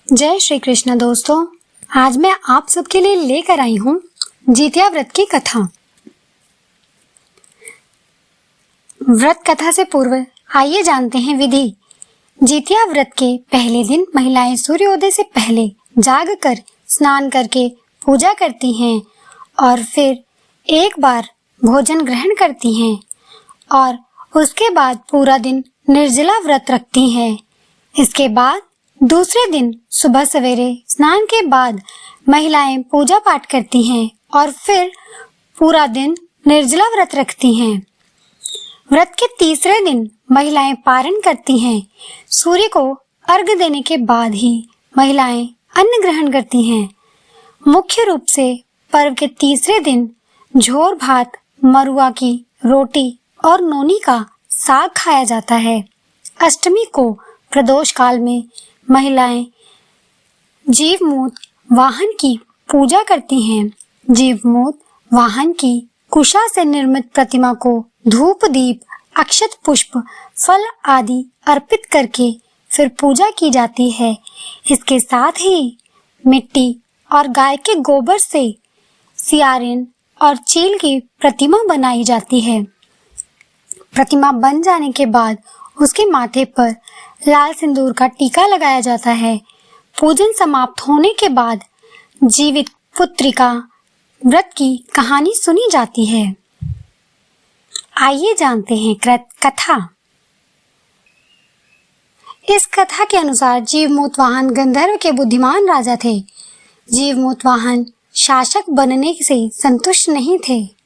जय श्री कृष्ण दोस्तों, आज मैं आप सबके लिए लेकर आई हूँ जितिया व्रत की कथा। व्रत कथा से पूर्व आइए जानते हैं विधि। जितिया व्रत के पहले दिन महिलाएं सूर्योदय से पहले जागकर स्नान करके पूजा करती हैं और फिर एक बार भोजन ग्रहण करती हैं और उसके बाद पूरा दिन निर्जला व्रत रखती हैं। इसके बाद दूसरे दिन सुबह सवेरे स्नान के बाद महिलाएं पूजा पाठ करती हैं और फिर पूरा दिन निर्जला व्रत रखती हैं। व्रत के तीसरे दिन महिलाएं पारण करती हैं। सूर्य को अर्घ्य देने के बाद ही महिलाएं अन्न ग्रहण करती हैं। मुख्य रूप से पर्व के तीसरे दिन झोर भात, मरुआ की रोटी और नोनी का साग खाया जाता है। अष्टमी को प्रदोष काल में महिलाएं जीवमूत वाहन की पूजा करती हैं। जीवमूत वाहन की कुशा से निर्मित प्रतिमा को धूप, दीप, अक्षत पुष्प, फल आदि अर्पित करके फिर पूजा की जाती है। इसके साथ ही मिट्टी और गाय के गोबर से सियारिन और चील की प्रतिमा बनाई जाती है। प्रतिमा बन जाने के बाद उसके माथे पर लाल सिंदूर का टीका लगाया जाता है। पूजन समाप्त होने के बाद जीवित पुत्रिका व्रत की कहानी सुनी जाती है। आइए जानते हैं कथा। इस कथा के अनुसार जीवमूत वाहन गंधर्व के बुद्धिमान राजा थे। जीवमूत वाहन शासक बनने से संतुष्ट नहीं थे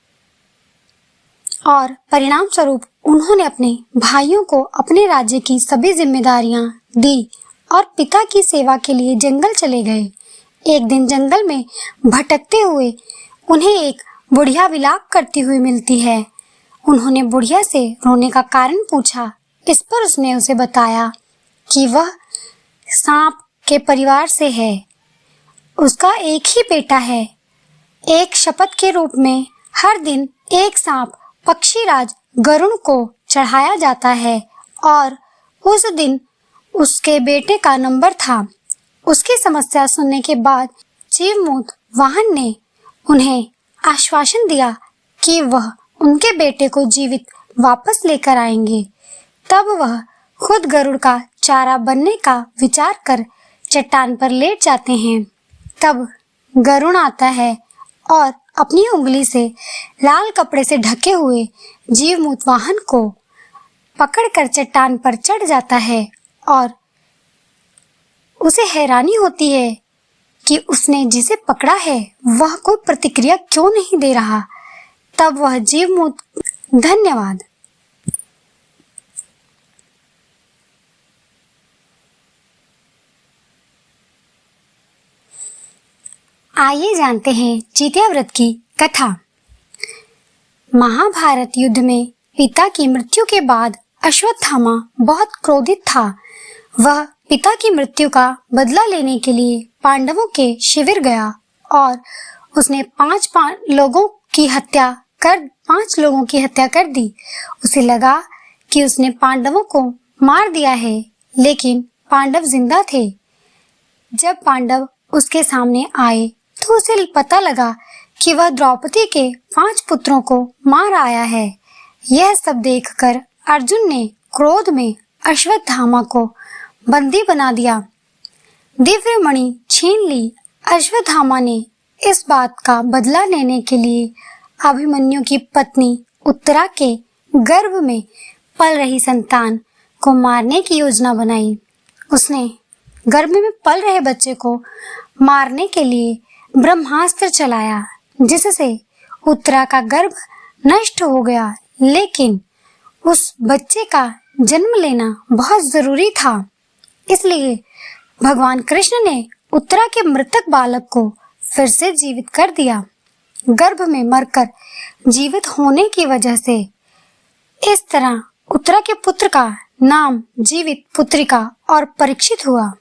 और परिणाम स्वरूप उन्होंने अपने भाइयों को अपने राज्य की सभी जिम्मेदारियां दी और पिता की सेवा के लिए जंगल चले गए। एक दिन जंगल में भटकते हुए उन्हें एक बुढ़िया विलाप करती हुई मिलती है। उन्होंने बुढ़िया से रोने का कारण पूछा। इस पर उसने उसे बताया कि वह सांप के परिवार से है। उसका एक ही बेटा है। एक शपथ के रूप में हर दिन एक सांप पक्षीराज गरुड़ को चढ़ाया जाता है और उस दिन उसके बेटे का नंबर था। उसकी समस्या सुनने के बाद जीवमूत वाहन ने उन्हें आश्वासन दिया कि वह उनके बेटे को जीवित वापस लेकर आएंगे। तब वह खुद गरुड़ का चारा बनने का विचार कर चट्टान पर लेट जाते हैं। तब गरुड़ आता है और अपनी उंगली से लाल कपड़े से ढके हुए जीवमूत वाहन को पकड़कर चट्टान पर चढ़ जाता है और उसे हैरानी होती है कि उसने जिसे पकड़ा है वह कोई प्रतिक्रिया क्यों नहीं दे रहा। तब वह जीवमूत धन्यवाद। आइए जानते हैं जितिया व्रत की कथा। महाभारत युद्ध में पिता की मृत्यु के बाद अश्वत्थामा बहुत क्रोधित था। वह पिता की मृत्यु का बदला लेने के लिए पांडवों के शिविर गया और उसने 5 लोगों की हत्या कर दी। उसे लगा कि उसने पांडवों को मार दिया है, लेकिन पांडव जिंदा थे। जब पांडव उसके सामने आए तो उसे पता लगा कि वह द्रौपदी के 5 पुत्रों को मार आया है। यह सब देखकर अर्जुन ने क्रोध में अश्वत्थामा को बंदी बना दिया। दिव्य मणि छीन ली। अश्वत्थामा ने इस बात का बदला लेने के लिए अभिमन्यु की पत्नी उत्तरा के गर्भ में पल रही संतान को मारने की योजना बनाई। उसने गर्भ में पल रहे बच्चे को मारने के लिए ब्रह्मास्त्र चलाया, जिससे उत्तरा का गर्भ नष्ट हो गया। लेकिन उस बच्चे का जन्म लेना बहुत जरूरी था, इसलिए भगवान कृष्ण ने उत्तरा के मृतक बालक को फिर से जीवित कर दिया। गर्भ में मरकर जीवित होने की वजह से इस तरह उत्तरा के पुत्र का नाम जीवित पुत्रिका और परीक्षित हुआ।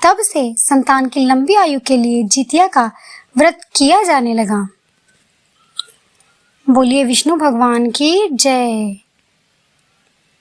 तब से संतान की लंबी आयु के लिए जितिया का व्रत किया जाने लगा। बोलिए विष्णु भगवान की जय।